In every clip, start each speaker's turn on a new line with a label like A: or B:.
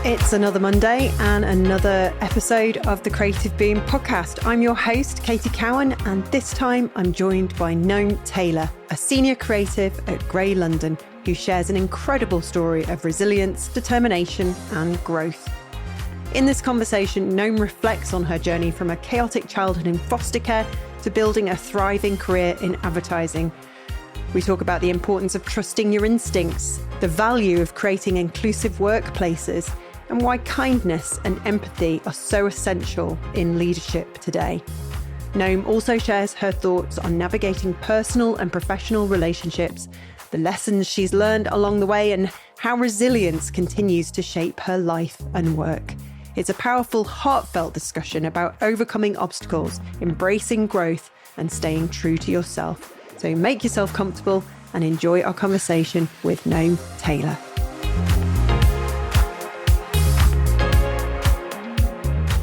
A: It's another Monday and another episode of the Creative Boom podcast. I'm your host, Katie Cowan, and this time I'm joined by Gnome Taylor, a senior creative at Grey London, who shares an incredible story of resilience, determination, and growth. In this conversation, Gnome reflects on her journey from a chaotic childhood in foster care to building a thriving career in advertising. We talk about the importance of trusting your instincts, the value of creating inclusive workplaces, and why kindness and empathy are so essential in leadership today. Gnome also shares her thoughts on navigating personal and professional relationships, the lessons she's learned along the way, and how resilience continues to shape her life and work. It's a powerful, heartfelt discussion about overcoming obstacles, embracing growth, and staying true to yourself. So make yourself comfortable and enjoy our conversation with Gnome Taylor.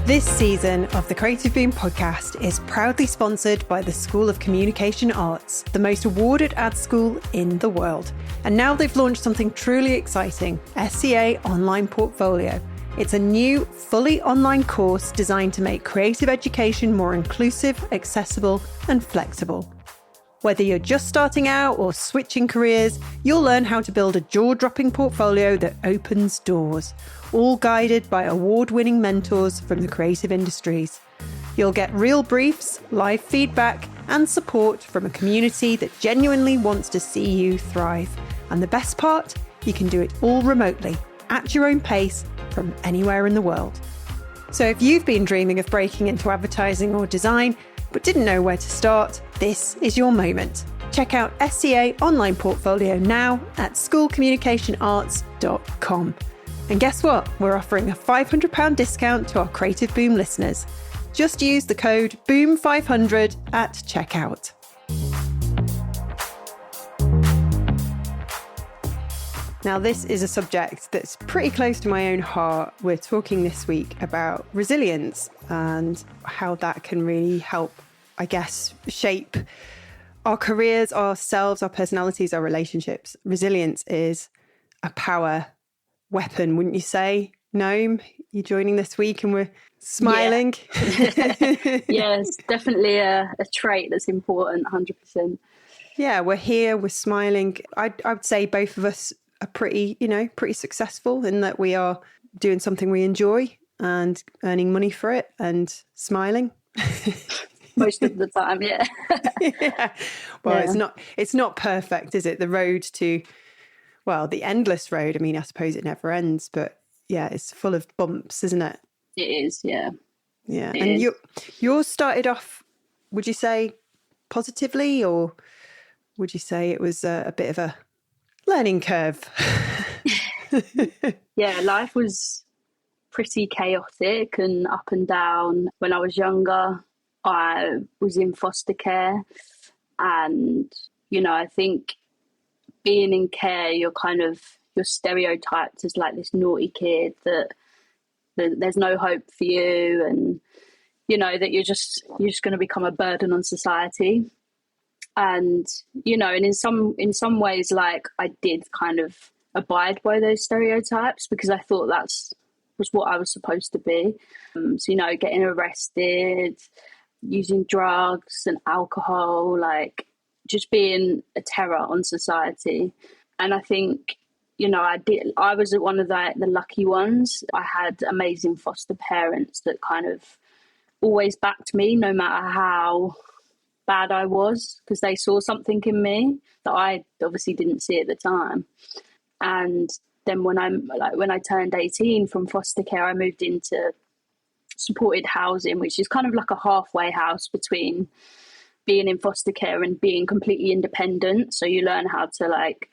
A: This season of the Creative Boom podcast is proudly sponsored by the School of Communication Arts, the most awarded ad school in the world. And now they've launched something truly exciting, SCA Online Portfolio. It's a new, fully online course designed to make creative education more inclusive, accessible, and flexible. Whether you're just starting out or switching careers, you'll learn how to build a jaw-dropping portfolio that opens doors, all guided by award-winning mentors from the creative industries. You'll get real briefs, live feedback, and support from a community that genuinely wants to see you thrive. And the best part, you can do it all remotely, at your own pace, from anywhere in the world. So if you've been dreaming of breaking into advertising or design, but didn't know where to start, this is your moment. Check out SCA Online Portfolio now at schoolcommunicationarts.com. And guess what? We're offering a £500 discount to our Creative Boom listeners. Just use the code BOOM500 at checkout. Now, this is a subject that's pretty close to my own heart. We're talking this week about resilience and how that can really help, I guess, shape our careers, ourselves, our personalities, our relationships. Resilience is a power weapon, wouldn't you say, Gnome? You're joining this week and we're smiling.
B: Yeah, yeah, it's definitely a trait that's important, 100%.
A: Yeah, we're here, we're smiling. I would say both of us are pretty successful in that we are doing something we enjoy and earning money for it and smiling.
B: Most of the time, yeah.
A: Yeah. Well, yeah. It's not perfect, is it? The road to, well, the endless road. I mean, I suppose it never ends, but yeah, it's full of bumps, isn't it?
B: It is, yeah.
A: Yeah. And yours started off, would you say, positively, or would you say it was a bit of a learning curve?
B: Yeah, life was pretty chaotic and up and down. When I was younger, I was in foster care, and, you know, I think being in care, you're stereotyped as like this naughty kid that there's no hope for you, and, you know, that you're just going to become a burden on society. And, you know, and in some ways, like, I did kind of abide by those stereotypes because I thought was what I was supposed to be. So, you know, getting arrested, using drugs and alcohol, like just being a terror on society. And I think, you know, I was one of the lucky ones. I had amazing foster parents that kind of always backed me no matter how bad I was, because they saw something in me that I obviously didn't see at the time. And then when I turned 18 from foster care, I moved into supported housing, which is kind of like a halfway house between being in foster care and being completely independent. So you learn how to like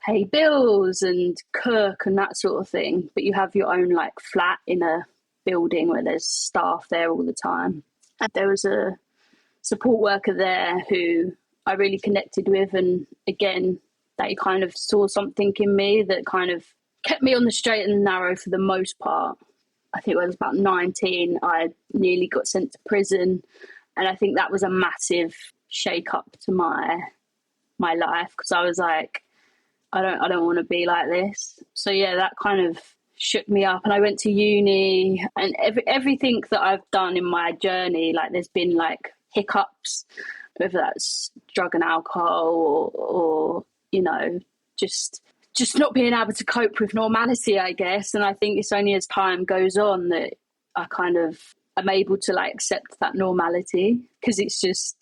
B: pay bills and cook and that sort of thing, but you have your own like flat in a building where there's staff there all the time. And there was a support worker there who I really connected with, and again, they kind of saw something in me that kind of kept me on the straight and narrow for the most part. I think when I was about 19, I nearly got sent to prison, and I think that was a massive shake up to my life, because I was like, I don't want to be like this. So yeah, that kind of shook me up. And I went to uni, and everything that I've done in my journey, like there's been like hiccups, whether that's drug and alcohol or you know, just not being able to cope with normality, I guess. And I think it's only as time goes on that I kind of am able to like accept that normality, because it's just,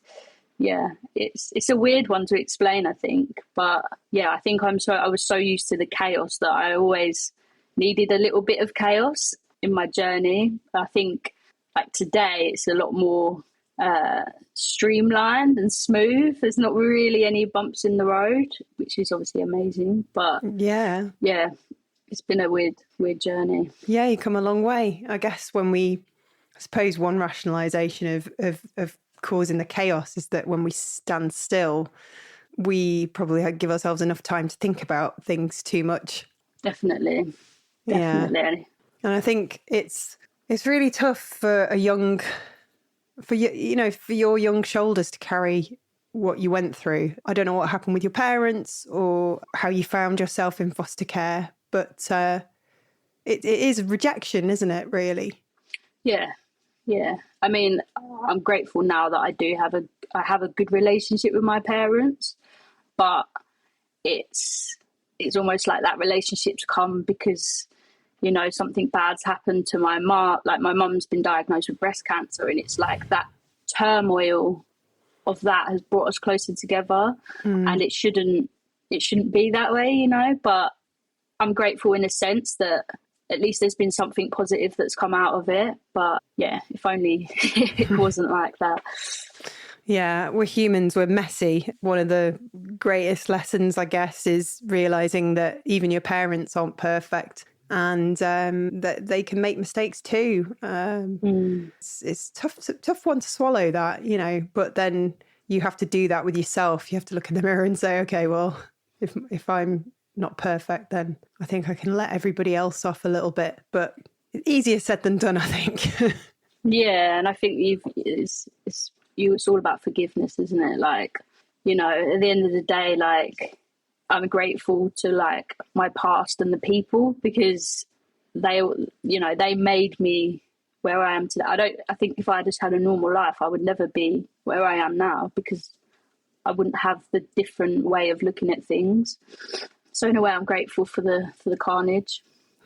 B: yeah, it's a weird one to explain, I think. But yeah, I think I was so used to the chaos that I always needed a little bit of chaos in my journey. I think like today it's a lot more streamlined and smooth. There's not really any bumps in the road, which is obviously amazing. But yeah, it's been a weird journey.
A: Yeah, you come a long way. I guess I suppose one rationalization of causing the chaos is that when we stand still, we probably give ourselves enough time to think about things too much.
B: Definitely.
A: Yeah. And I think it's really tough for for your young shoulders to carry what you went through. I don't know what happened with your parents or how you found yourself in foster care, but it is rejection, isn't it, really?
B: Yeah. I mean, I'm grateful now that I have a good relationship with my parents, but it's almost like that relationship's come because, you know, something bad's happened to my mom. Like my mum's been diagnosed with breast cancer, and it's like that turmoil of that has brought us closer together. And it shouldn't be that way, you know, but I'm grateful in a sense that at least there's been something positive that's come out of it. But yeah, if only it wasn't like that.
A: Yeah, we're humans, we're messy. One of the greatest lessons, I guess, is realizing that even your parents aren't perfect, and that they can make mistakes too. It's tough one to swallow that, you know, but then you have to do that with yourself. You have to look in the mirror and say, okay, well, if I'm not perfect, then I think I can let everybody else off a little bit. But easier said than done, I think.
B: Yeah, and I think it's all about forgiveness, isn't it? Like, you know, at the end of the day, like, I'm grateful to like my past and the people, because they made me where I am today. I think if I just had a normal life, I would never be where I am now, because I wouldn't have the different way of looking at things. So in a way, I'm grateful for the carnage.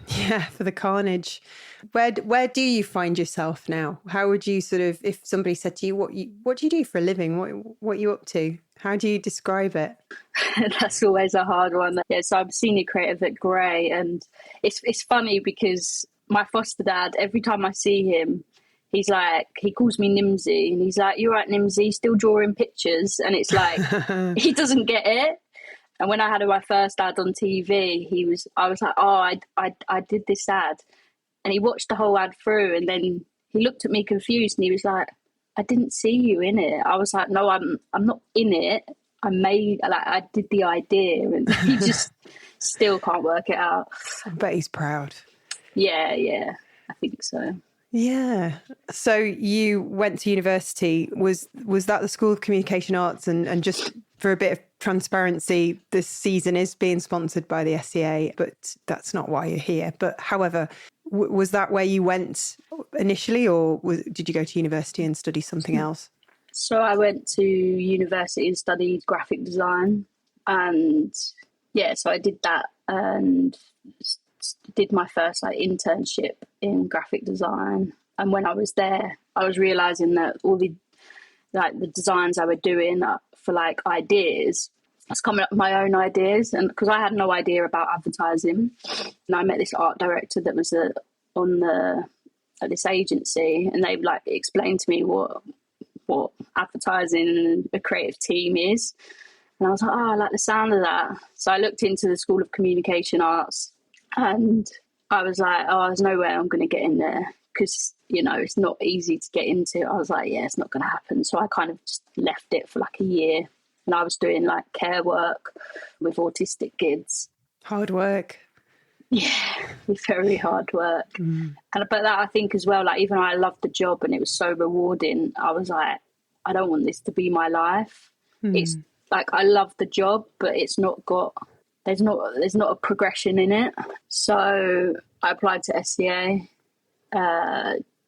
A: Yeah, for the carnage. Where do you find yourself now? How would you sort of, if somebody said to you, what do you do for a living? What are you up to? How do you describe it?
B: That's always a hard one. Yeah, so I'm senior creative at Grey, and it's funny because my foster dad, every time I see him, he's like, he calls me Nimsy, and he's like, "You're right, Nimsy, still drawing pictures," and it's like he doesn't get it. And when I had my first ad on TV, I was like, "Oh, I did this ad," and he watched the whole ad through, and then he looked at me confused, and he was like, "I didn't see you in it." I was like, "No, I'm not in it. I did the idea," and he just still can't work it out.
A: I bet he's proud.
B: Yeah, I think so.
A: Yeah. So you went to university. Was that the School of Communication Arts? And just for a bit of transparency, this season is being sponsored by the SCA, but that's not why you're here. But however, was that where you went initially, or did you go to university and study something else?
B: So I went to university and studied graphic design, and yeah, so I did that and did my first like internship in graphic design. And when I was there, I was realizing that all the designs I were doing for like ideas, I was coming up with my own ideas, and because I had no idea about advertising, and I met this art director that was at this agency, and they like explained to me what advertising and a creative team is. And I was like, oh, I like the sound of that. So I looked into the School of Communication Arts, and I was like, oh, there's no way I'm going to get in there, because, you know, it's not easy to get into. I was like, yeah, it's not going to happen. So I kind of just left it for like a year, and I was doing like care work with autistic kids.
A: Hard work.
B: Yeah, very hard work. But that, I think as well, like even though I loved the job and it was so rewarding, I was like, I don't want this to be my life. It's like, I love the job, but it's not got there's not a progression in it. So I applied to SCA,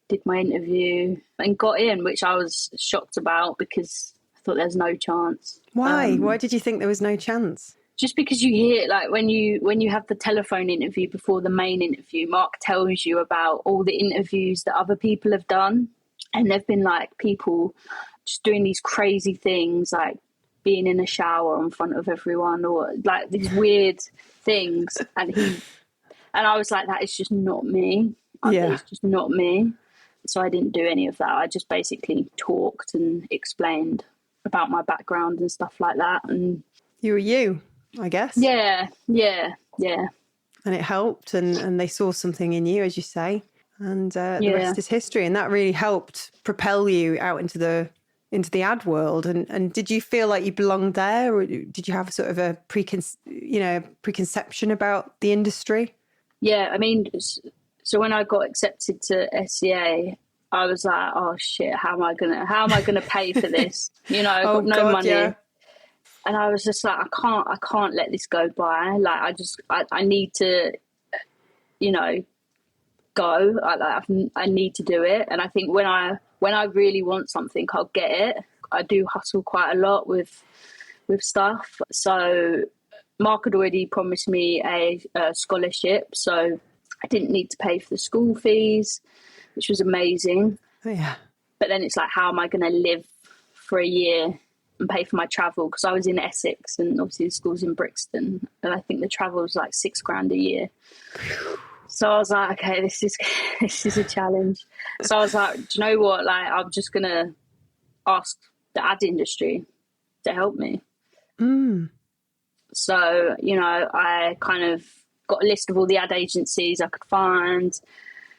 B: did my interview and got in, which I was shocked about because I thought there's no chance.
A: Why? Why did you think there was no chance?
B: Just because you hear, like, when you have the telephone interview before the main interview, Mark tells you about all the interviews that other people have done. And there've been like people just doing these crazy things, like being in a shower in front of everyone, or like these weird things. And I was like, that is just not me. It's just not me. So I didn't do any of that. I just basically talked and explained about my background and stuff like that. And
A: you were you, I guess.
B: Yeah.
A: And it helped, and they saw something in you, as you say. And the rest is history. And that really helped propel you out into the ad world. And did you feel like you belonged there, or did you have sort of a preconception about the industry?
B: Yeah, I mean, so when I got accepted to SCA, I was like, oh shit, how am I gonna pay for this? You know, I've got no money. Yeah. And I was just like, I can't let this go by. Like, I need to, you know, go. I need to do it. And I think when I really want something, I'll get it. I do hustle quite a lot with stuff. So Mark had already promised me a scholarship, so I didn't need to pay for the school fees, which was amazing.
A: Oh, yeah.
B: But then it's like, how am I going to live for a year and pay for my travel? Because I was in Essex, and obviously the school's in Brixton, and I think the travel was like $6,000 a year. So I was like, okay, this is a challenge. So I was like, do you know what? Like, I'm just going to ask the ad industry to help me. So, you know, I kind of got a list of all the ad agencies I could find,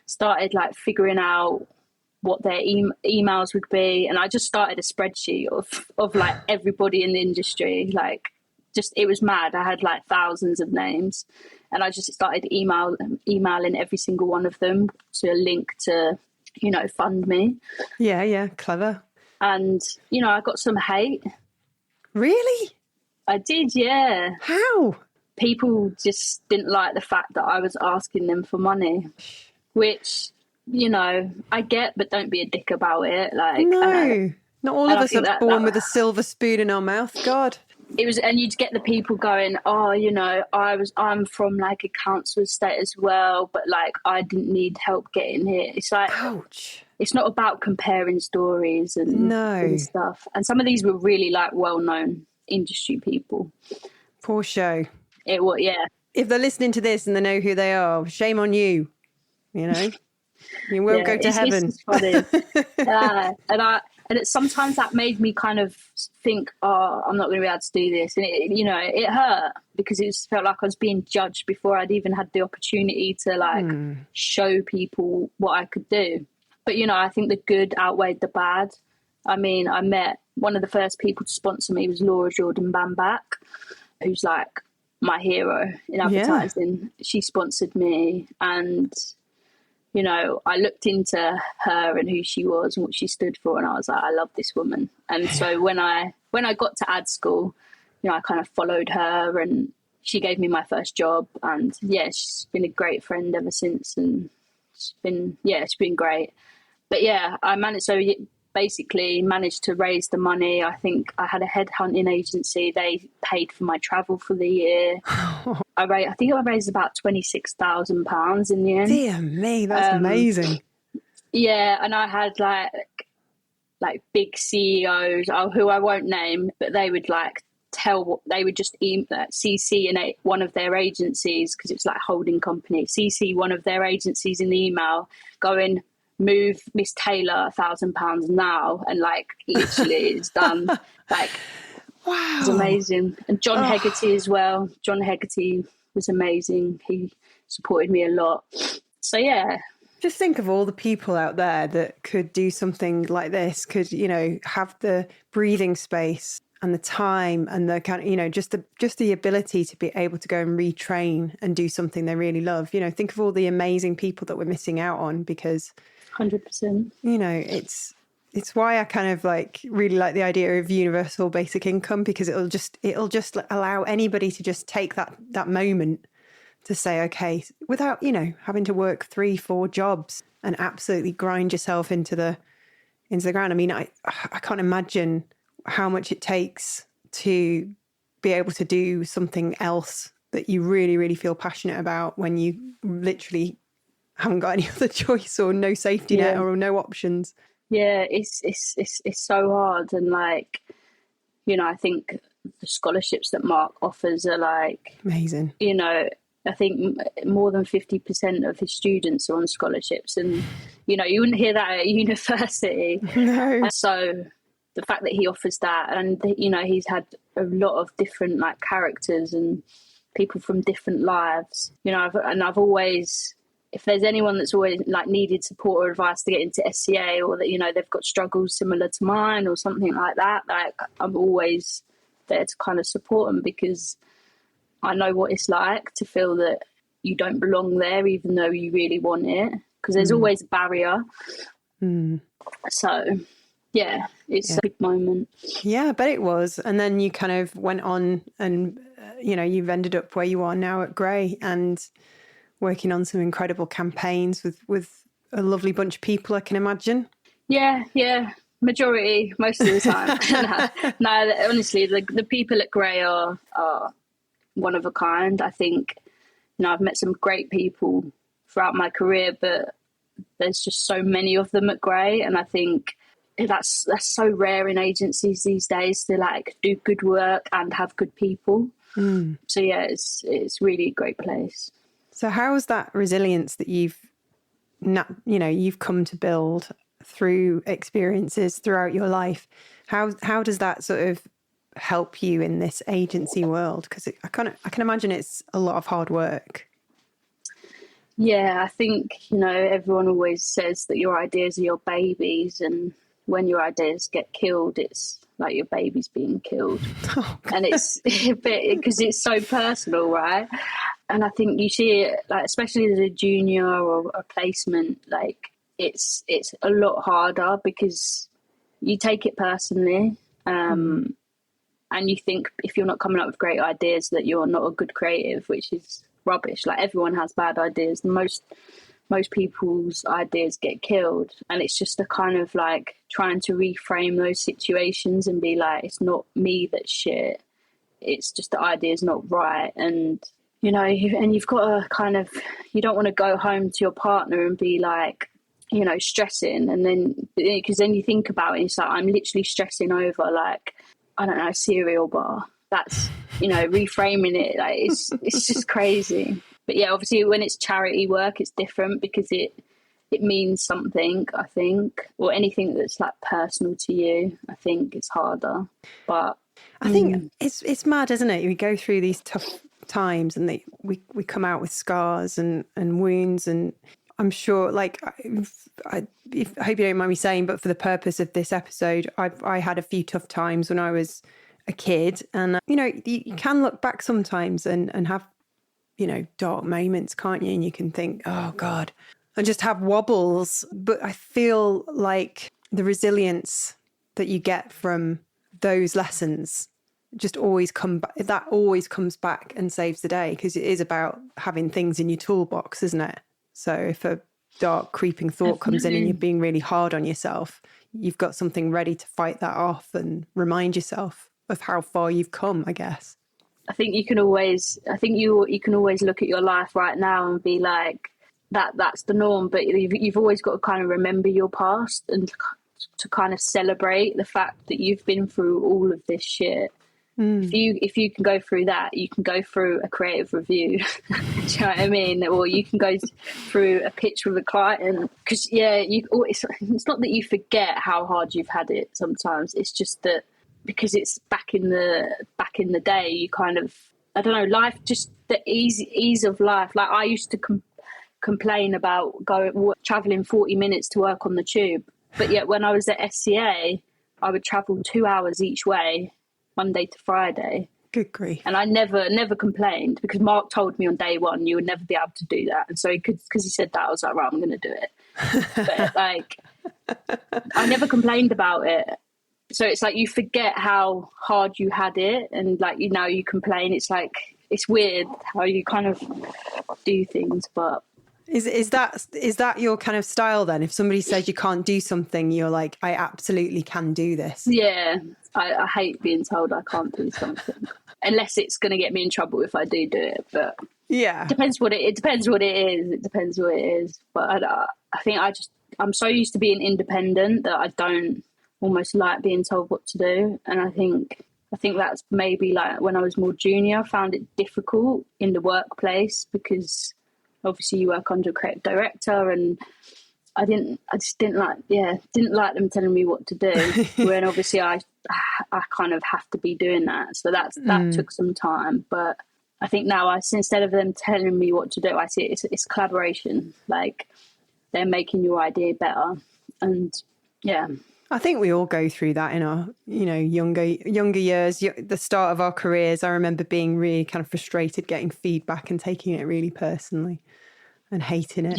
B: started like figuring out what their emails would be. And I just started a spreadsheet of like everybody in the industry. Like, just, it was mad. I had like thousands of names. And I just started emailing every single one of them to link to, you know, fund me.
A: Yeah, clever.
B: And, you know, I got some hate.
A: Really?
B: I did, yeah.
A: How?
B: People just didn't like the fact that I was asking them for money, which, you know, I get, but don't be a dick about it. Like,
A: no, not all of us are born with a silver spoon in our mouth. God.
B: It was, and you'd get the people going, oh, you know, I'm from like a council estate as well, but like I didn't need help getting here. It's like, ouch. It's not about comparing stories and stuff. And some of these were really like well-known industry people.
A: Poor show.
B: It was, yeah.
A: If they're listening to this and they know who they are, shame on you. You know, you won't go to heaven.
B: It's funny. And sometimes that made me kind of think, oh, I'm not going to be able to do this. And, it hurt because it felt like I was being judged before I'd even had the opportunity to, like, show people what I could do. But, you know, I think the good outweighed the bad. I mean, I met one of the first people to sponsor me was Laura Jordan Bamback, who's, like, my hero in advertising. Yeah. She sponsored me, and you know, I looked into her and who she was and what she stood for, and I was like, I love this woman. And so when I got to ad school, you know, I kind of followed her, and she gave me my first job, and yeah, she's been a great friend ever since, and it's been great. But yeah, I managed to raise the money. I think I had a headhunting agency. They paid for my travel for the year. I think I raised about £26,000 in the end.
A: Dear me, that's amazing.
B: Yeah, and I had like big CEOs who I won't name, but they would like they would just CC in one of their agencies, because it's like holding company. CC one of their agencies in the email, going, move Miss Taylor £1,000 now, and like literally it's done. Like, wow, it's amazing. And John Hegarty as well. John Hegarty was amazing. He supported me a lot. So yeah,
A: just think of all the people out there that could do something like this, could, you know, have the breathing space and the time and the kind of, you know, just the ability to be able to go and retrain and do something they really love. You know, think of all the amazing people that we're missing out on because
B: 100%.
A: You know, it's It's why I kind of like really like the idea of universal basic income, because it'll just allow anybody to just take that moment to say, okay, without, having to work 3-4 jobs and absolutely grind yourself into the ground. I mean, I can't imagine how much it takes to be able to do something else that you really, really feel passionate about when you literally haven't got any other choice or no safety net or no options.
B: Yeah, it's so hard. And like, I think the scholarships that Mark offers are like
A: amazing.
B: I think more than 50% of his students are on scholarships, and you wouldn't hear that at university.
A: No.
B: So the fact that he offers that, and he's had a lot of different like characters and people from different lives. I've always, if there's anyone that's always like needed support or advice to get into SCA, or that they've got struggles similar to mine or something like that, like I'm always there to kind of support them, because I know what it's like to feel that you don't belong there, even though you really want it, because there's always a barrier. So, yeah, it's a big moment.
A: Yeah, I bet it was. And then you kind of went on and, you've ended up where you are now at Grey and working on some incredible campaigns with a lovely bunch of people, I can imagine.
B: Yeah. Majority, most of the time. No, honestly, the people at Grey are one of a kind. I think, I've met some great people throughout my career, but there's just so many of them at Grey, and I think that's so rare in agencies these days to like do good work and have good people. So yeah, it's really a great place.
A: So how is that resilience that you've come to build through experiences throughout your life? How does that sort of help you in this agency world? Because I can imagine it's a lot of hard work.
B: Yeah, I think everyone always says that your ideas are your babies, and when your ideas get killed, it's like your baby's being killed. And it's because it's so personal, right? And I think you see it, like, especially as a junior or a placement, like it's a lot harder because you take it personally. And you think if you're not coming up with great ideas that you're not a good creative, which is rubbish. Like, everyone has bad ideas. Most people's ideas get killed, and it's just a kind of like trying to reframe those situations and be like, it's not me that's shit, it's just the idea's not right. And you've got to kind of, you don't want to go home to your partner and be like, stressing, and then because then you think about it, it's like, I'm literally stressing over, like, I don't know, a cereal bar. That's, reframing it, like it's just crazy. But yeah, obviously when it's charity work, it's different because it means something, I think, or anything that's like personal to you, I think it's harder. But
A: I think it's mad, isn't it? We go through these tough times and we come out with scars and wounds, and I'm sure, like, I hope you don't mind me saying, but for the purpose of this episode, I had a few tough times when I was a kid, and you can look back sometimes and have dark moments, can't you? And you can think, oh God, and just have wobbles. But I feel like the resilience that you get from those lessons just always always comes back and saves the day, because it is about having things in your toolbox, isn't it? So if a dark creeping thought comes in and you're being really hard on yourself, you've got something ready to fight that off and remind yourself of how far you've come, I guess.
B: I think you can always look at your life right now and be like, that's the norm, but you've always got to kind of remember your past and to kind of celebrate the fact that you've been through all of this shit. If you can go through that, you can go through a creative review. Do you know what I mean? Or you can go through a pitch with a client. Because it's not that you forget how hard you've had it. Sometimes it's just that because it's back in the day, you kind of, I don't know, life, just the ease of life. Like, I used to complain about traveling 40 minutes to work on the tube, but yet when I was at SCA, I would travel 2 hours each way, Monday to Friday.
A: Good grief.
B: And I never complained, because Mark told me on day one you would never be able to do that, and so because he said that, I was like, right, I'm going to do it. But like, I never complained about it. So it's like you forget how hard you had it, and like you complain. It's like it's weird how you kind of do things, but
A: Is that your kind of style then? If somebody says you can't do something, you're like, I absolutely can do this.
B: yeah, I hate being told I can't do something unless it's going to get me in trouble if I do it. But
A: Yeah.
B: it depends what it is. It depends what it is. But I think I'm so used to being independent that I don't almost like being told what to do. And I think that's maybe like when I was more junior, I found it difficult in the workplace because obviously you work under a creative director, and I just didn't like them telling me what to do. When obviously I kind of have to be doing that. So that took some time, but I think now instead of them telling me what to do, I see it's collaboration. Like they're making your idea better, and yeah.
A: I think we all go through that in our, younger years, the start of our careers. I remember being really kind of frustrated, getting feedback and taking it really personally and hating it.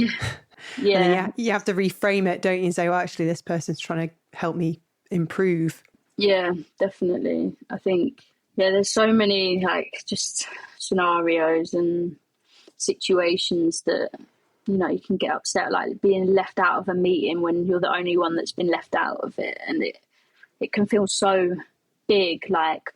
B: Yeah.
A: And then you have to reframe it, don't you? And say, well, actually, this person's trying to help me improve.
B: Yeah, definitely. I think, there's so many like just scenarios and situations that, you can get upset, like being left out of a meeting when you're the only one that's been left out of it. And it can feel so big, like,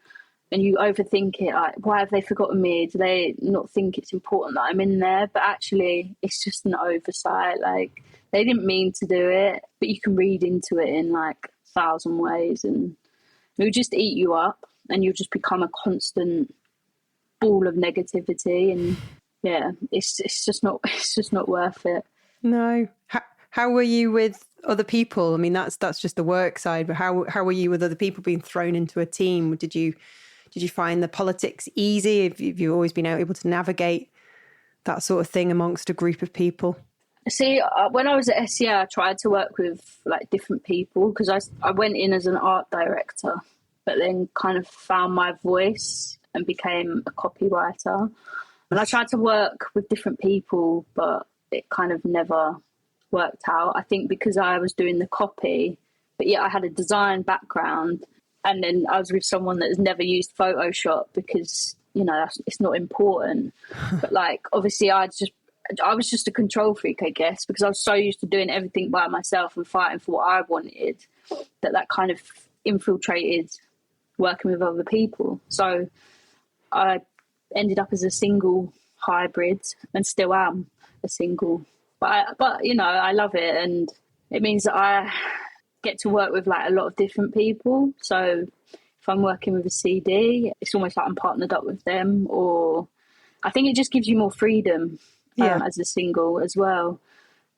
B: and you overthink it, like, why have they forgotten me? Do they not think it's important that I'm in there? But actually, it's just an oversight. Like, they didn't mean to do it, but you can read into it in like 1,000 ways, and it will just eat you up, and you'll just become a constant ball of negativity. And it's just not worth it.
A: No. How were you with other people? I mean, that's just the work side, but how were you with other people being thrown into a team? Did you find the politics easy? Have you always been able to navigate that sort of thing amongst a group of people?
B: See, when I was at SEA, I tried to work with like different people because I went in as an art director, but then kind of found my voice and became a copywriter. And I tried to work with different people, but it kind of never worked out. I think because I was doing the copy, but I had a design background, and then I was with someone that has never used Photoshop because it's not important. But like obviously I was just a control freak, I guess, because I was so used to doing everything by myself and fighting for what I wanted that kind of infiltrated working with other people. So I ended up as a single hybrid and still am a single. But I love it, and it means that I get to work with like a lot of different people. So if I'm working with a CD, it's almost like I'm partnered up with them, or I think it just gives you more freedom as a single as well.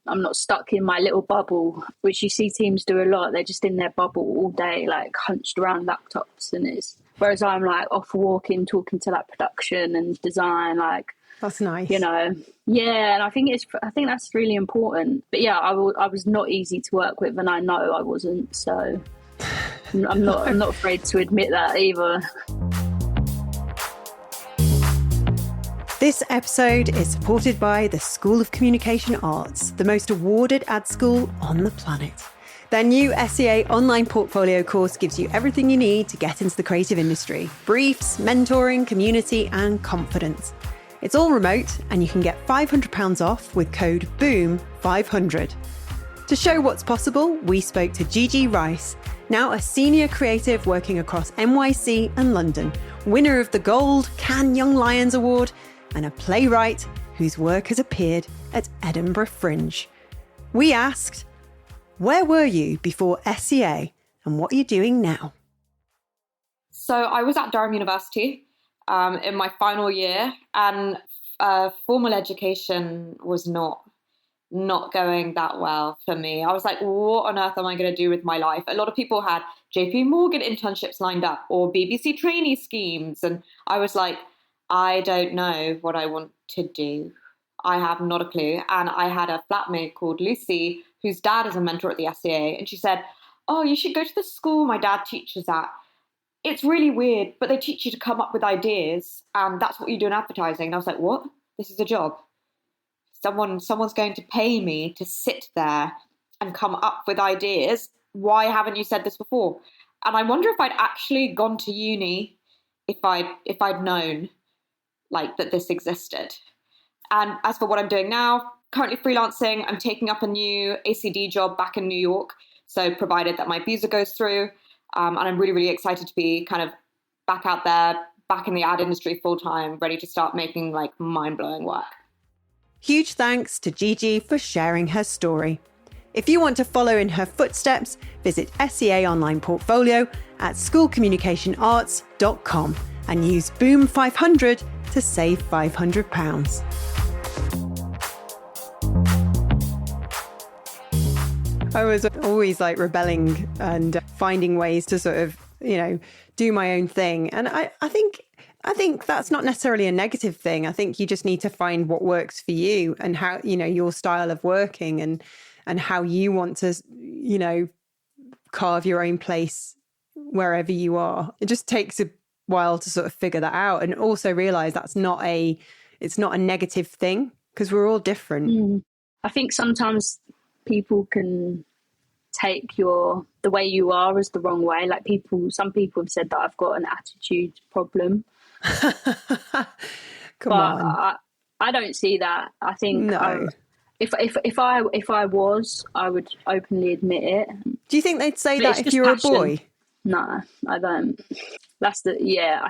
B: I'm not stuck in my little bubble, which you see teams do a lot. They're just in their bubble all day, like hunched around laptops, whereas I'm like off walking, talking to like production and design, like
A: that's nice.
B: And I think that's really important. But I was not easy to work with, and I know I wasn't. So I'm not afraid to admit that either.
A: This episode is supported by the School of Communication Arts, the most awarded ad school on the planet. Their new SEA online portfolio course gives you everything you need to get into the creative industry: briefs, mentoring, community, and confidence. It's all remote, and you can get £500 off with code BOOM500. To show what's possible, we spoke to Gigi Rice, now a senior creative working across NYC and London, winner of the Gold Cannes Young Lions Award, and a playwright whose work has appeared at Edinburgh Fringe. We asked, where were you before SEA, and what are you doing now?
C: So I was at Durham University in my final year, and formal education was not going that well for me. I was like, what on earth am I going to do with my life? A lot of people had JP Morgan internships lined up or BBC trainee schemes, and I was like, I don't know what I want to do. I have not a clue. And I had a flatmate called Lucy, whose dad is a mentor at the SEA, and she said, oh, you should go to the school my dad teaches at. It's really weird, but they teach you to come up with ideas, and that's what you do in advertising. And I was like, what? This is a job. Someone's going to pay me to sit there and come up with ideas. Why haven't you said this before? And I wonder if I'd actually gone to uni if I'd known like that this existed. And as for what I'm doing now, currently freelancing, I'm taking up a new ACD job back in New York. So provided that my visa goes through, and I'm really, really excited to be kind of back out there, back in the ad industry full time, ready to start making like mind-blowing work.
A: Huge thanks to Gigi for sharing her story. If you want to follow in her footsteps, visit SEA Online Portfolio at schoolcommunicationarts.com and use Boom 500 to save £500. I was always like rebelling and finding ways to sort of, do my own thing. And I think that's not necessarily a negative thing. I think you just need to find what works for you and how, your style of working and how you want to, carve your own place wherever you are. It just takes a while to sort of figure that out and also realize it's not a negative thing because we're all different.
B: I think sometimes people can take the way you are as the wrong way. Like some people have said that I've got an attitude problem.
A: Come on.
B: I don't see that. I think
A: no.
B: If I was, I would openly admit it.
A: Do you think they'd say that if you were a boy?
B: No, I don't. I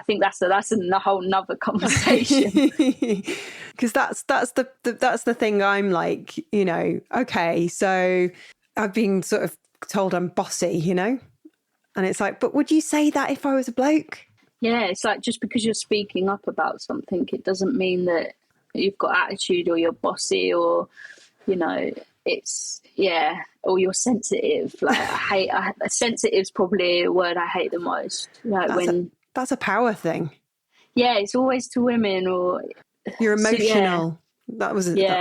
B: think that's a whole nother conversation.
A: Because that's the thing. I'm like, okay, so I've been sort of told I'm bossy, and it's like, but would you say that if I was a bloke?
B: Yeah, it's like just because you're speaking up about something, it doesn't mean that you've got attitude or you're bossy or, or you're sensitive. Like sensitive's probably a word I hate the most. Like
A: that's a power thing.
B: Yeah, it's always to women or
A: you're emotional.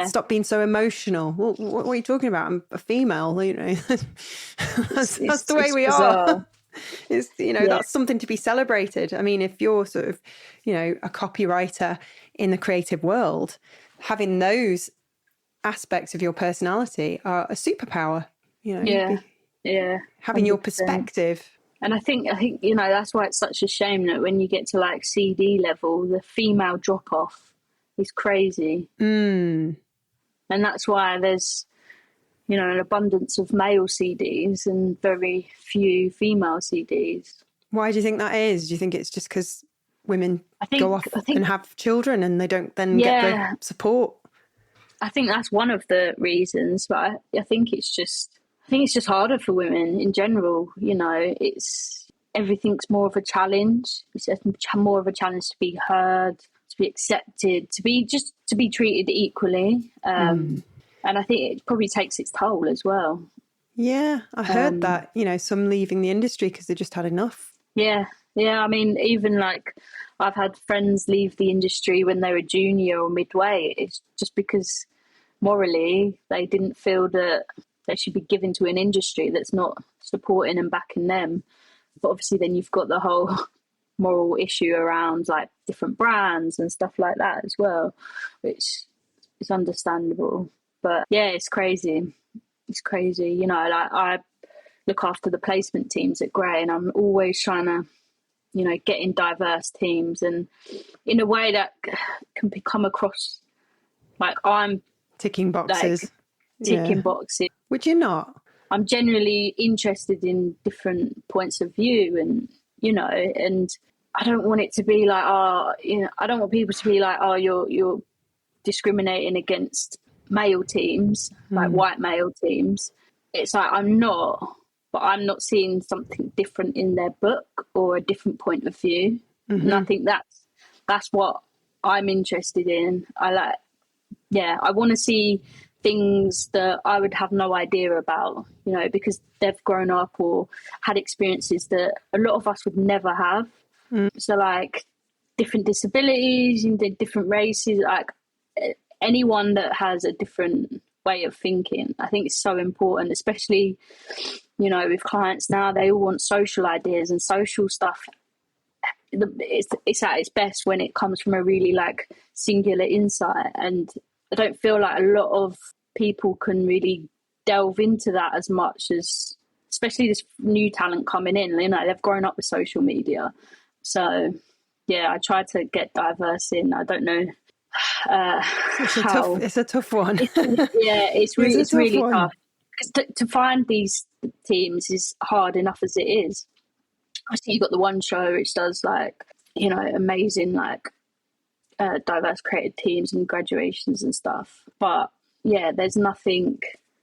A: Stop being so emotional. What are you talking about? I'm a female. That's the way we are. It's that's something to be celebrated. I mean, if you're sort of a copywriter in the creative world, having those aspects of your personality are a superpower. Having 100%. Your perspective.
B: And I think that's why it's such a shame that when you get to like CD level, the female drop off is crazy. And that's why there's an abundance of male CDs and very few female CDs.
A: Why do you think that is? Do you think it's just because women go off and have children and they don't then get the support?
B: I think that's one of the reasons, but I think it's just harder for women in general. Everything's more of a challenge. It's more of a challenge to be heard, to be accepted, to be treated equally. And I think it probably takes its toll as well.
A: Yeah, I heard that, some leaving the industry because they just had enough.
B: Yeah. I mean, even like I've had friends leave the industry when they were junior or midway. It's just because morally they didn't feel that they should be given to an industry that's not supporting and backing them. But obviously then you've got the whole moral issue around like different brands and stuff like that as well, which is understandable. But yeah, it's crazy. It's crazy. Like I look after the placement teams at Grey and I'm always trying to, get in diverse teams and in a way that can come across like I'm
A: ticking boxes.
B: Boxes.
A: Would you not?
B: I'm generally interested in different points of view and, and I don't want it to be like, I don't want people to be like, you're discriminating against male teams, like white male teams. It's like I'm not seeing something different in their book or a different point of view. And I think that's what I'm interested in. I want to see things that I would have no idea about, because they've grown up or had experiences that a lot of us would never have. So like different disabilities and different races, like anyone that has a different way of thinking, I think it's so important, especially, with clients now, they all want social ideas and social stuff. It's at its best when it comes from a really like singular insight. And I don't feel like a lot of people can really delve into that as much as, especially this new talent coming in, you know, they've grown up with social media. So yeah, I try to get diverse in. I don't know how.
A: It's a tough one.
B: It's
A: It's a
B: really
A: tough one.
B: tough. Because to find these teams is hard enough as it is. I see you've got the one show which does like, you know, amazing like diverse creative teams and graduations and stuff. But yeah, there's nothing.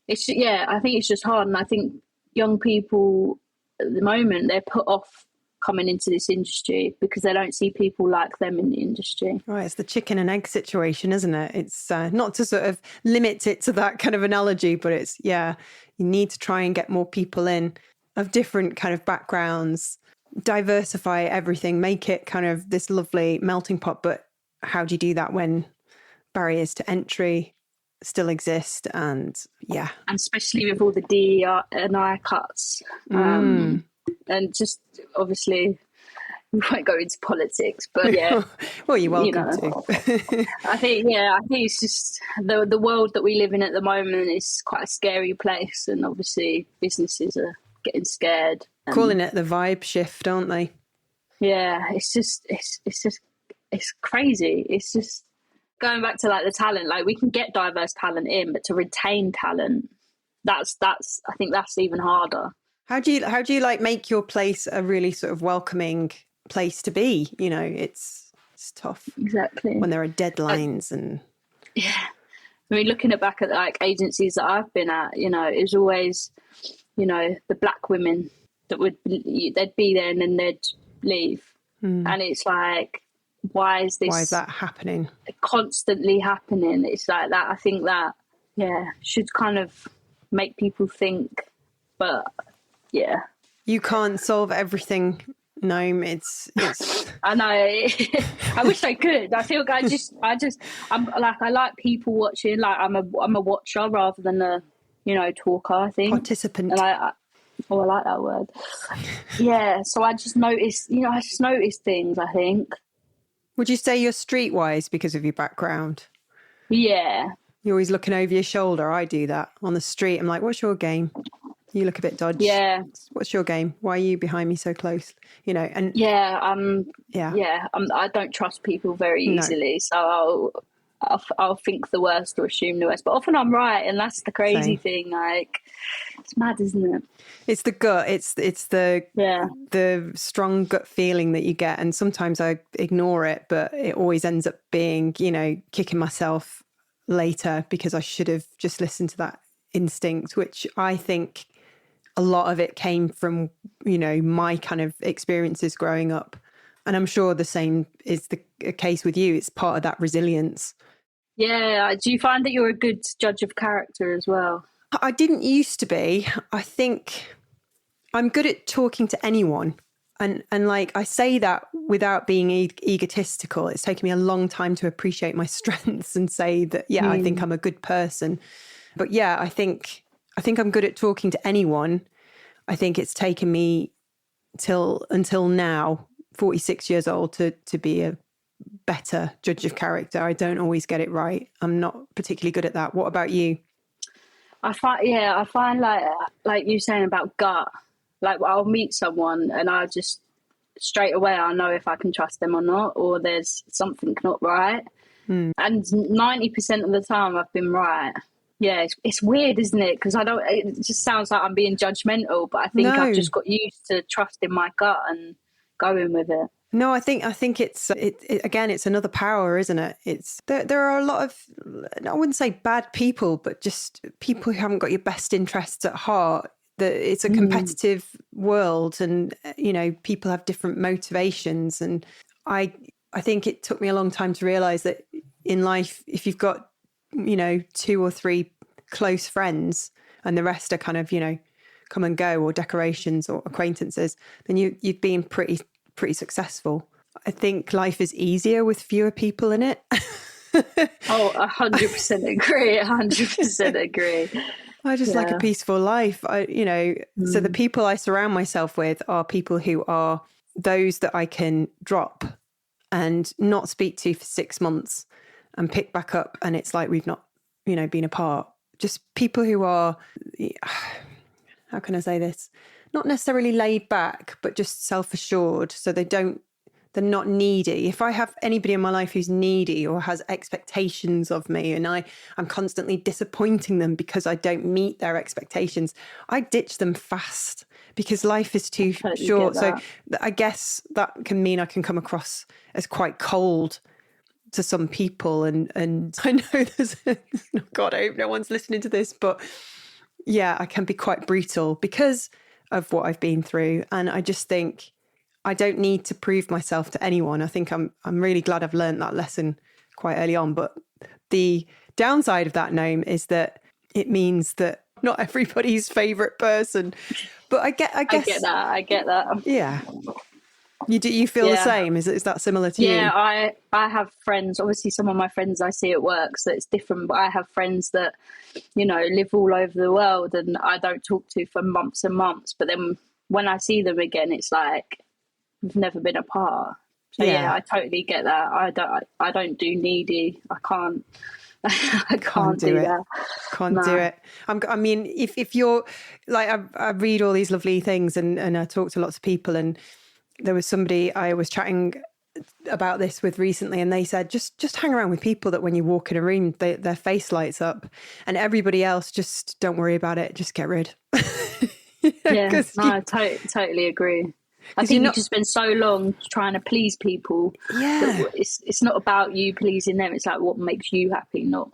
B: I think it's just hard, and I think young people at the moment, they're put off coming into this industry because they don't see people like them in the industry.
A: Right, it's the chicken and egg situation, isn't it? It's not to sort of limit it to that kind of analogy, but it's, you need to try and get more people in of different kind of backgrounds, diversify everything, make it kind of this lovely melting pot. But how do you do that when barriers to entry still exist? And
B: especially with all the DEI and I cuts, and just obviously we won't go into politics, but yeah.
A: Well, you're welcome to.
B: I think it's just the world that we live in at the moment is quite a scary place, and obviously businesses are getting scared.
A: Calling it the vibe shift, aren't they?
B: Yeah, it's crazy. It's just going back to like the talent. Like we can get diverse talent in, but to retain talent, that's I think that's even harder.
A: How do you like make your place a really sort of welcoming place to be? You know, it's tough.
B: Exactly.
A: When there are deadlines and
B: yeah. I mean, looking back at like agencies that I've been at, you know, it was always, you know, the black women that they'd be there and then they'd leave, and it's like, why is that
A: happening?
B: Constantly happening. It's like that. I think that should kind of make people think, but yeah, you
A: can't solve everything, Gnome. It's
B: I know. I wish I could. I feel like I like people watching. Like I'm a watcher rather than a, you know, talker, I think.
A: Participant.
B: And I like that word. Yeah, so I just noticed things, I think.
A: Would you say you're streetwise because of your background?
B: Yeah.
A: You're always looking over your shoulder. I do that on the street. I'm like, what's your game? You look a bit dodgy.
B: Yeah.
A: What's your game? Why are you behind me so close? You know, and
B: I don't trust people very easily. So I'll think the worst or assume the worst. But often I'm right, and that's the crazy thing. Like, it's mad, isn't it?
A: It's the gut. It's the strong gut feeling that you get, and sometimes I ignore it, but it always ends up being, you know, kicking myself later because I should have just listened to that instinct, which I think a lot of it came from, you know, my kind of experiences growing up. And I'm sure the same is the case with you. It's part of that resilience.
B: Yeah. Do you find that you're a good judge of character as well?
A: I didn't used to be. I think I'm good at talking to anyone. And like, I say that without being egotistical. It's taken me a long time to appreciate my strengths and say that, I think I'm a good person. But yeah, I think I'm good at talking to anyone. I think it's taken me until now, 46 years old, to be a better judge of character. I don't always get it right. I'm not particularly good at that. What about you?
B: I find like you saying about gut, like I'll meet someone and I just straight away I know if I can trust them or not, or there's something not right. And 90% of the time I've been right. Yeah, it's weird, isn't it? Because it just sounds like I'm being judgmental, but I think I've just got used to trusting my gut and going with it.
A: No, I think it's again, it's another power, isn't it? It's there are a lot of, I wouldn't say bad people, but just people who haven't got your best interests at heart. That it's a competitive world, and you know, people have different motivations, and I think it took me a long time to realize that in life, if you've got, you know, 2 or 3 close friends and the rest are kind of, you know, come and go, or decorations or acquaintances, then you've been pretty successful. I think life is easier with fewer people in it.
B: 100% agree. 100% agree.
A: I just like a peaceful life. So the people I surround myself with are people who are those that I can drop and not speak to for 6 months and pick back up. And it's like we've not, you know, been apart just people who are, how can I say this? Not necessarily laid back, but just self-assured. So they're not needy. If I have anybody in my life who's needy or has expectations of me and I'm constantly disappointing them because I don't meet their expectations, I ditch them fast because life is too short. So I guess that can mean I can come across as quite cold to some people. And I know God, I hope no one's listening to this, but yeah, I can be quite brutal because of what I've been through. And I just think I don't need to prove myself to anyone. I think I'm really glad I've learned that lesson quite early on. But the downside of that, Gnome, is that it means that not everybody's favourite person. But I guess I
B: get that.
A: Yeah. You feel the same? Is that similar to you?
B: Yeah, I have friends. Obviously, some of my friends I see at work, so it's different. But I have friends that, live all over the world, and I don't talk to for months and months. But then when I see them again, it's like we've never been apart. So yeah, I totally get that. I don't do needy. I can't. I can't do
A: it.
B: that.
A: Can't do it. I mean, if you're like, I read all these lovely things, and I talk to lots of people, and there was somebody I was chatting about this with recently, and they said just hang around with people that when you walk in a room, their face lights up, and everybody else, just don't worry about it. Just get rid.
B: I totally agree. I think you just spend so long trying to please people.
A: Yeah,
B: it's not about you pleasing them. It's like what makes you happy. Not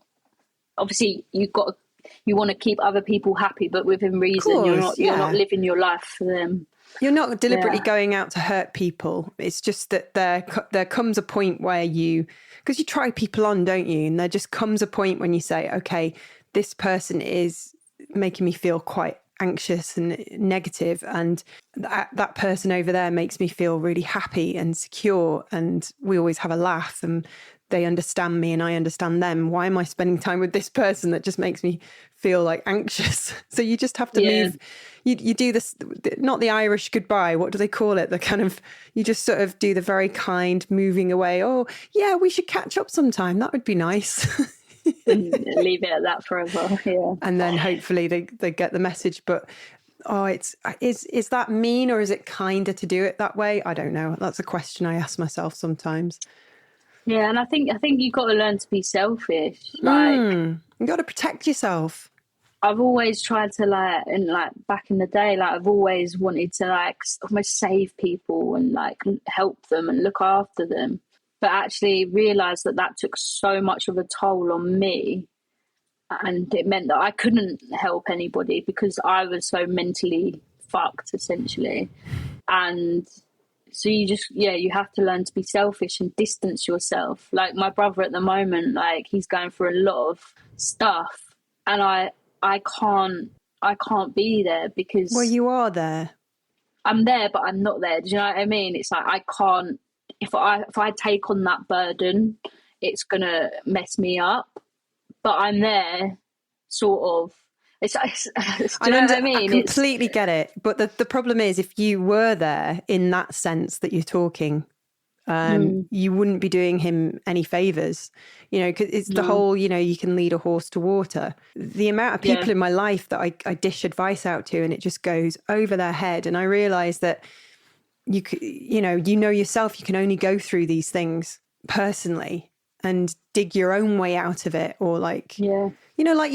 B: obviously you want to keep other people happy, but within reason. You're not living your life for them.
A: You're not deliberately going out to hurt people. It's just that there comes a point where because you try people on, don't you? And there just comes a point when you say, okay, this person is making me feel quite anxious and negative, and that person over there makes me feel really happy and secure, and we always have a laugh, and they understand me and I understand them. Why am I spending time with this person that just makes me feel like anxious? So you just have to move. You do this, not the Irish goodbye. What do they call it? The kind of, you just sort of do the very kind moving away. Oh yeah, we should catch up sometime. That would be nice.
B: And leave it at that forever. Yeah.
A: And then hopefully they get the message. But is that mean, or is it kinder to do it that way? I don't know. That's a question I ask myself sometimes.
B: Yeah, and I think you've got to learn to be selfish.
A: You got to protect yourself.
B: I've always tried to back in the day, I've always wanted to almost save people and help them and look after them. But actually realised that took so much of a toll on me, and it meant that I couldn't help anybody because I was so mentally fucked, essentially. And so you have to learn to be selfish and distance yourself. Like my brother at the moment, he's going through a lot of stuff, and I can't be there because...
A: Well, you are there.
B: I'm there, but I'm not there. Do you know what I mean? It's like I can't... If I take on that burden, it's going to mess me up. But I'm there, sort of. Do you know what I mean?
A: I completely get it. But the problem is, if you were there in that sense that you're talking, you wouldn't be doing him any favours, because it's the whole, you can lead a horse to water. The amount of people in my life that I dish advice out to, and it just goes over their head. And I realise that you know yourself, you can only go through these things personally and dig your own way out of it, or like you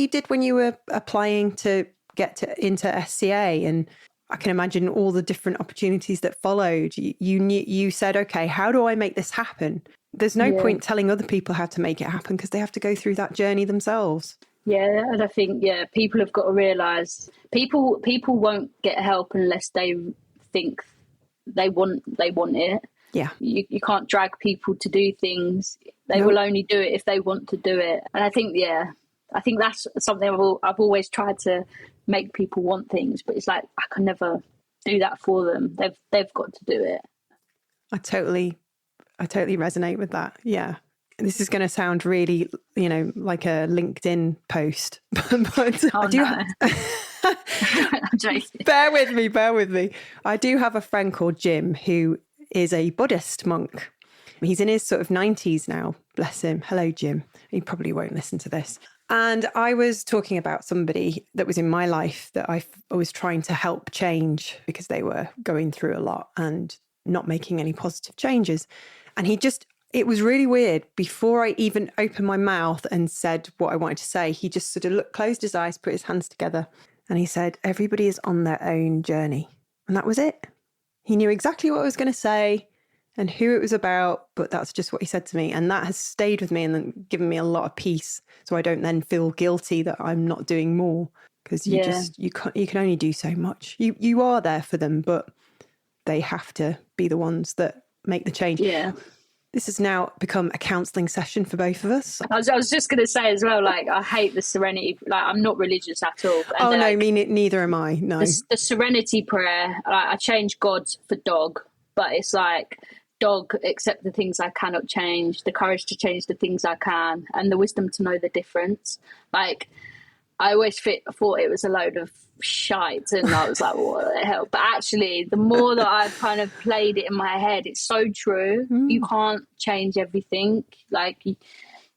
A: did when you were applying to get into SCA, and I can imagine all the different opportunities that followed. You said, okay, how do I make this happen? There's no point telling other people how to make it happen because they have to go through that journey themselves.
B: Yeah, and I think people have got to realise people won't get help unless they think they want it.
A: Yeah,
B: you can't drag people to do things. They will only do it if they want to do it. And I think that's something I've always tried to make people want things, but it's like I can never do that for them. They've got to do it. I totally
A: resonate with that. Yeah. This is going to sound really, like a LinkedIn post, but I do.
B: I'm joking.
A: Bear with me. I do have a friend called Jim who is a Buddhist monk. He's in his sort of 90s now, bless him. Hello, Jim. He probably won't listen to this. And I was talking about somebody that was in my life that I was trying to help change because they were going through a lot and not making any positive changes. And it was really weird. Before I even opened my mouth and said what I wanted to say, he just sort of closed his eyes, put his hands together, and he said, everybody is on their own journey. And that was it. He knew exactly what I was going to say and who it was about, but that's just what he said to me. And that has stayed with me and then given me a lot of peace. So I don't then feel guilty that I'm not doing more, because you can only do so much. You are there for them, but they have to be the ones that make the change.
B: Yeah.
A: This has now become a counselling session for both of us.
B: I was just going to say as well, like, I hate the serenity. Like, I'm not religious at all. And
A: neither am I. No.
B: The serenity prayer, like, I changed God for dog, but it's like, dog, accept the things I cannot change, the courage to change the things I can, and the wisdom to know the difference. Like, I always thought it was a load of shite, and I was like, what the hell? But actually, the more that I've kind of played it in my head, it's so true. You can't change everything. Like,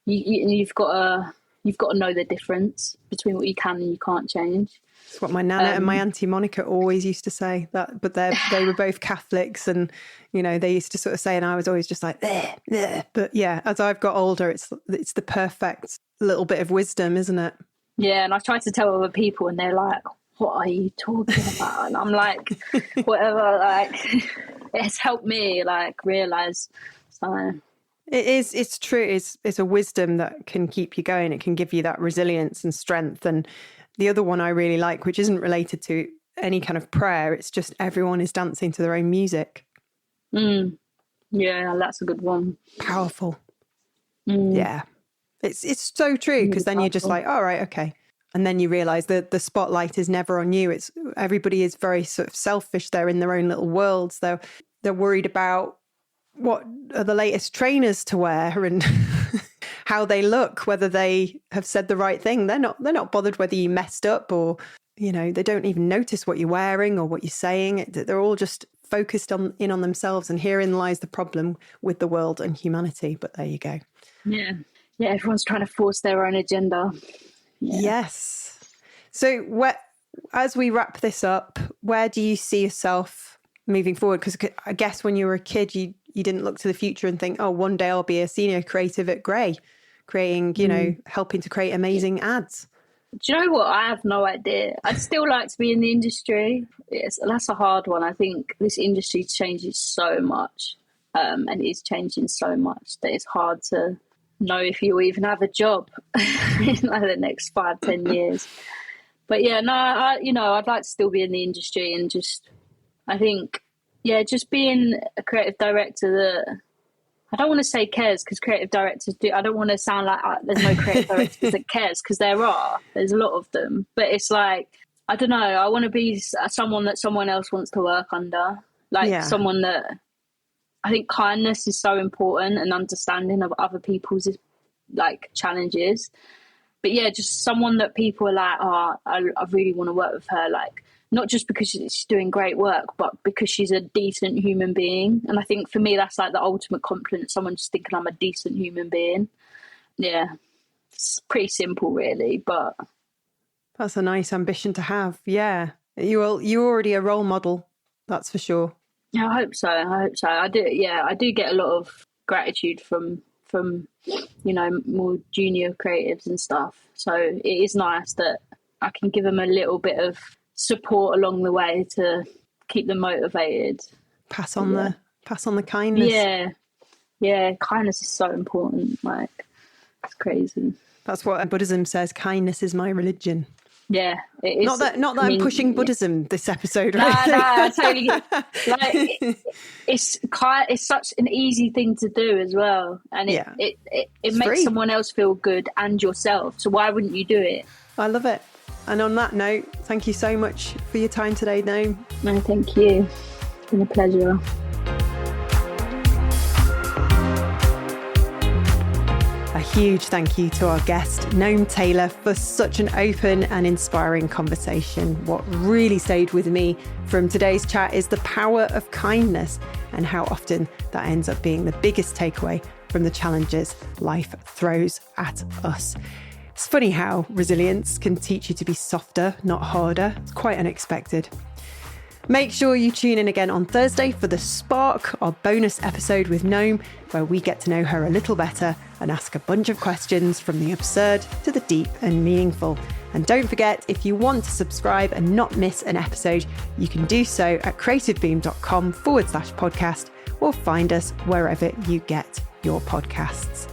B: you've got to know the difference between what you can and you can't change.
A: It's what my nana and my auntie Monica always used to say. That, but they were both Catholics, and they used to sort of say, and I was always just like, bleh. But yeah, as I've got older, it's the perfect little bit of wisdom, isn't it?
B: Yeah, and I try to tell other people, and they're like, "What are you talking about?" And I'm like, "Whatever." Like, it's helped me realize. So
A: it's true. It's a wisdom that can keep you going. It can give you that resilience and strength. And the other one I really like, which isn't related to any kind of prayer, it's just everyone is dancing to their own music.
B: Yeah, that's a good one.
A: Powerful. Yeah. It's so true, because then you're just like, all right, okay. And then you realise that the spotlight is never on you. It's everybody is very sort of selfish. They're in their own little worlds. They're worried about what are the latest trainers to wear and how they look, whether they have said the right thing. They're not bothered whether you messed up or, they don't even notice what you're wearing or what you're saying. They're all just focused on themselves. And herein lies the problem with the world and humanity. But there you go.
B: Yeah. Yeah, everyone's trying to force their own agenda. Yeah.
A: Yes. So as we wrap this up, where do you see yourself moving forward? Because I guess when you were a kid, you didn't look to the future and think, oh, one day I'll be a senior creative at Grey, creating, helping to create amazing ads.
B: Do you know what? I have no idea. I'd still like to be in the industry. That's a hard one. I think this industry changes so much, and it is changing so much that it's hard to know if you even have a job in the next 5-10 years. But yeah, no, I'd like to still be in the industry, and just being a creative director that, I don't want to say cares, because creative directors do. I don't want to sound like there's no creative directors that cares, because there's a lot of them. But it's like, I don't know, I want to be someone that someone else wants to work under, someone that, I think kindness is so important, and understanding of other people's challenges. But yeah, just someone that people are like, oh, I really want to work with her. Like, not just because she's doing great work, but because she's a decent human being. And I think for me, that's like the ultimate compliment. Someone just thinking I'm a decent human being. Yeah, it's pretty simple, really. But
A: that's a nice ambition to have. Yeah, you're already a role model. That's for sure.
B: Yeah, I hope so. I do. Yeah, I do get a lot of gratitude from more junior creatives and stuff. So it is nice that I can give them a little bit of support along the way to keep them motivated.
A: Pass on the kindness.
B: Yeah. Kindness is so important. Like, it's crazy.
A: That's what Buddhism says. Kindness is my religion.
B: Yeah, it is.
A: Not that I'm pushing Buddhism this episode, right?
B: No, I totally. It's such an easy thing to do as well, and it makes free. Someone else feel good and yourself. So why wouldn't you do it?
A: I love it. And on that note, thank you so much for your time today, Gnome.
B: No, thank you. It's been a pleasure.
A: A huge thank you to our guest, Gnome Taylor, for such an open and inspiring conversation. What really stayed with me from today's chat is the power of kindness and how often that ends up being the biggest takeaway from the challenges life throws at us. It's funny how resilience can teach you to be softer, not harder. It's quite unexpected. Make sure you tune in again on Thursday for The Spark, our bonus episode with Gnome, where we get to know her a little better and ask a bunch of questions from the absurd to the deep and meaningful. And don't forget, if you want to subscribe and not miss an episode, you can do so at creativebeam.com/podcast or find us wherever you get your podcasts.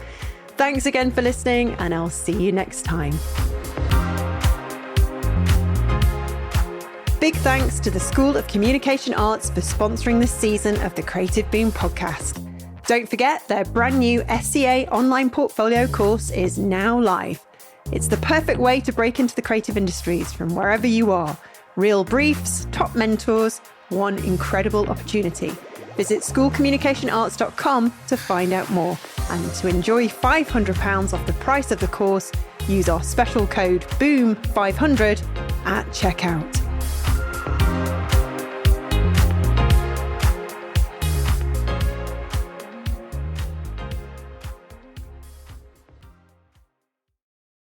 A: Thanks again for listening, and I'll see you next time. Big thanks to the School of Communication Arts for sponsoring this season of the Creative Beam podcast. Don't forget, their brand new SCA online portfolio course is now live. It's the perfect way to break into the creative industries from wherever you are. Real briefs, top mentors, one incredible opportunity. Visit schoolcommunicationarts.com to find out more. And to enjoy £500 off the price of the course, use our special code BOOM500 at checkout.